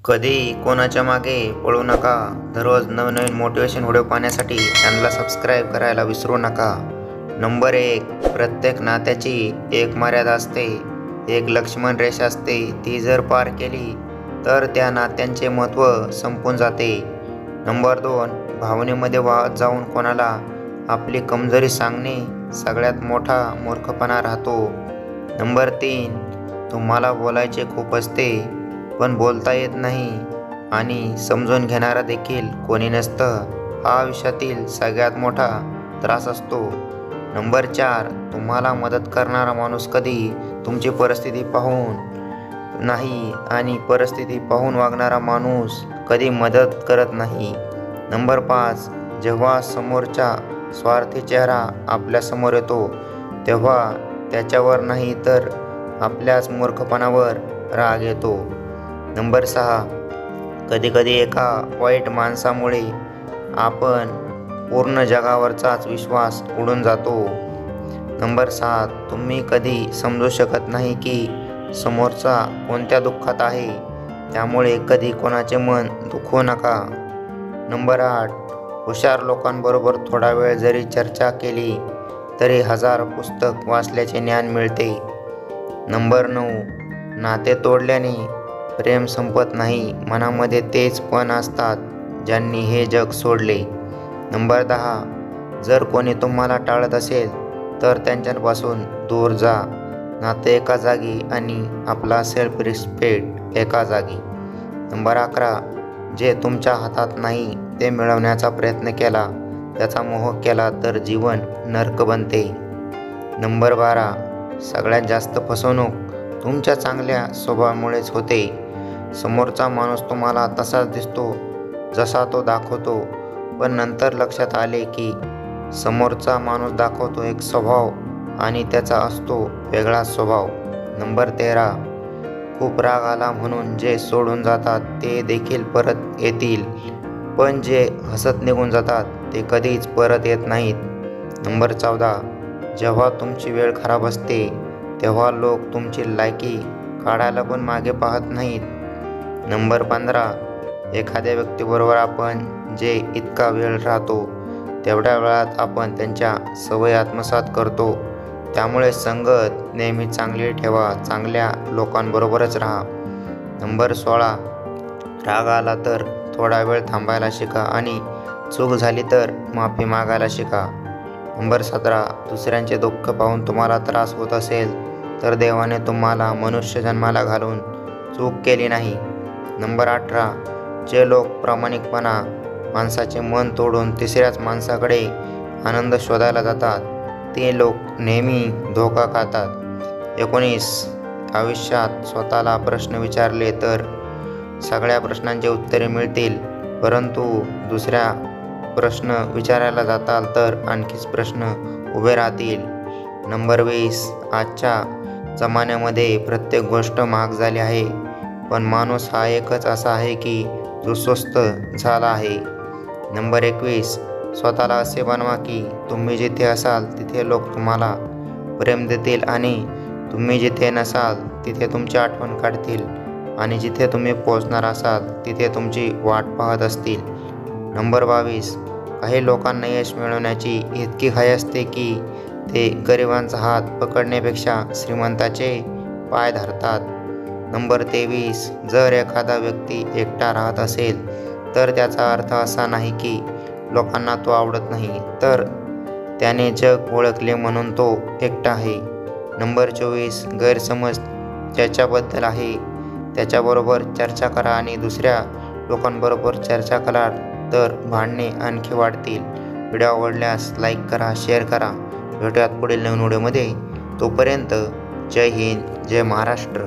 कधीही कोणाच्या मागे पळू नका. दररोज नवनवीन मोटिवेशन व्हिडिओ पाहण्यासाठी चॅनलला सबस्क्राईब करायला विसरू नका. नंबर 1. प्रत्येक नात्याची एक मर्यादा असते, एक लक्ष्मण रेषा असते. ती जर पार केली तर त्या नात्यांचे महत्त्व संपून जाते. नंबर 2. भावनेमध्ये वाहत जाऊन कोणाला आपली कमजोरी सांगणे सगळ्यात मोठा मूर्खपणा राहतो. नंबर 3. तुम्हाला बोलायचे खूप असते पण बोलता येत नाही आणि समजून घेणारा देखील कोणी नसतं. हा आयुष्यातील सगळ्यात मोठा त्रास असतो. नंबर 4. तुम्हाला मदत करणारा माणूस कधी तुमची परिस्थिती पाहून नाही आणि परिस्थिती पाहून वागणारा माणूस कधी मदत करत नाही. नंबर 5. जेव्हा समोरचा स्वार्थी चेहरा आपल्यासमोर येतो तेव्हा त्याच्यावर नाही तर आपल्याच मूर्खपणावर राग येतो. नंबर 6. कधीकधी एका वाईट माणसामुळे आपण पूर्ण जगावरचाच विश्वास उडून जातो. नंबर 7. तुम्ही कधी समजू शकत नाही की समोरचा कोणत्या दुःखात आहे, त्यामुळे कधी कोणाचे मन दुखवू नका. नंबर 8. हुशार लोकांबरोबर थोडा वेळ जरी चर्चा केली तरी 1000 पुस्तक वाचल्याचे ज्ञान मिळते. नंबर 9. नाते तोडल्याने प्रेम संपत नाही, मनामध्ये तेच पण असतात ज्यांनी हे जग सोडले. नंबर 10. जर कोणी तुम्हाला टाळत असेल तर त्यांच्यापासून दूर जा. नाते एका जागी आणि आपला सेल्फ रिस्पेक्ट एका जागी. नंबर 11. जे तुमच्या हातात नाही ते मिळवण्याचा प्रयत्न केला, त्याचा मोह केला तर जीवन नरक बनते. नंबर 12. सगळ्यात जास्त फसवणूक तुमच्या चांगल्या स्वभावामुळेच होते. समोरचा माणूस तुम्हाला तसाच दिसतो जसा तो दाखवतो, पण नंतर लक्षात आले की समोरचा माणूस दाखवतो एक स्वभाव आणि त्याचा असतो वेगळा स्वभाव. नंबर 13. खूप राग आला म्हणून जे सोडून जातात ते देखील परत येतील, पण जे हसत निघून जातात ते कधीच परत येत नाहीत. नंबर 14. जेव्हा तुमची वेळ खराब असते तेव्हा लोक तुमची लायकी काढायला पण मागे पाहत नाहीत. नंबर 15. एखाद्या व्यक्तीबरोबर आपण जे इतका वेळ राहतो तेवढ्या वेळात आपण त्यांच्या सवयी आत्मसात करतो. त्यामुळे संगत नेहमी चांगली ठेवा, चांगल्या लोकांबरोबरच राहा. नंबर 16. राग आला तर थोडा वेळ थांबायला शिका आणि चूक झाली तर माफी मागायला शिका. नंबर 17. दुसऱ्यांचे दुःख पाहून तुम्हाला त्रास होत असेल तर देवाने तुम्हाला मनुष्य जन्माला घालून चूक केली नाही. नंबर 18. जे लोक प्रामाणिकपणा माणसाचे मन तोडून तिसऱ्याच माणसाकडे आनंद शोधायला जातात ते लोक नेहमी धोका खातात. 19. आयुष्यात स्वतःला प्रश्न विचारले तर सगळ्या प्रश्नांची उत्तरे मिळतील, परंतु दुसऱ्या प्रश्न विचारायला जाताल तर आणखीच प्रश्न उभे राहतील. नंबर 20. आजच्या जमान्यामध्ये प्रत्येक गोष्ट महाग झाली आहे, पण माणूस हा एकच असा आहे की जो स्वस्त झाला आहे. नंबर 21. स्वतःला असे बनवा की तुम्ही जिथे असाल तिथे लोक तुम्हाला प्रेम देतील आणि तुम्ही जिथे नसाल तिथे तुमची आठवण काढतील आणि जिथे तुम्ही पोहोचणार असाल तिथे तुमची वाट पाहत असतील. नंबर 22. काही लोकांना यश मिळवण्याची इतकी घाई असते की ते गरिबांचा हात पकडण्यापेक्षा श्रीमंताचे पाय धरतात. नंबर 23. जर एखादा व्यक्ती एकटा राहत असेल तर त्याचा अर्थ असा नाही की लोकांना तो आवडत नाही, तर त्याने जग ओळखले म्हणून तो एकटा आहे. नंबर 24. गैरसमज ज्याच्याबद्दल आहे त्याच्याबरोबर चर्चा करा आणि दुसऱ्या लोकांबरोबर चर्चा कराल तर भांडणे आणखी वाढतील. व्हिडिओ आवडल्यास लाईक करा, शेअर करा. भेटूयात पुढील नवीन व्हिडिओमध्ये. तोपर्यंत जय हिंद, जय महाराष्ट्र.